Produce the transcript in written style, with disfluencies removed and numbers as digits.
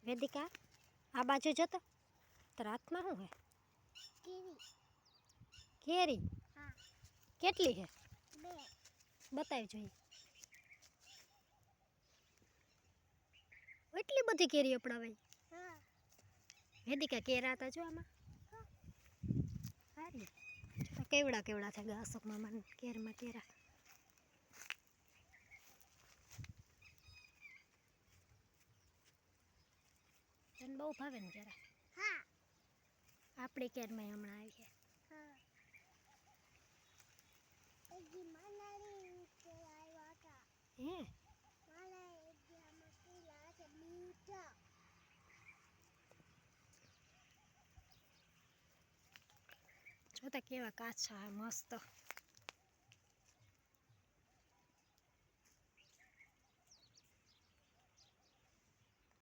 વેદિકા આ બાજુ જતો તારા હાથમાં શું હે? કેરી. હા. કેટલી હે? 2. બતાવી જોઈએ. એટલી બધી કેરી અપડાવાઈ. હા. વેદિકા કેરા હતા જો આમાં. સારી તો કેવડા કેવડા થઈ ગયા અશોક મામાના કેરમાં કેરા. તને બહુ ભાવે ને કેરા? હા. આપણી કેરમાં હમણાં આવી છે. હા. એજી મનાલી કેળા આવ્યા હતા. હે? માલા એજી આમાં કેળા છે મીઠા. જોતા કેવા કાચા મસ્ત.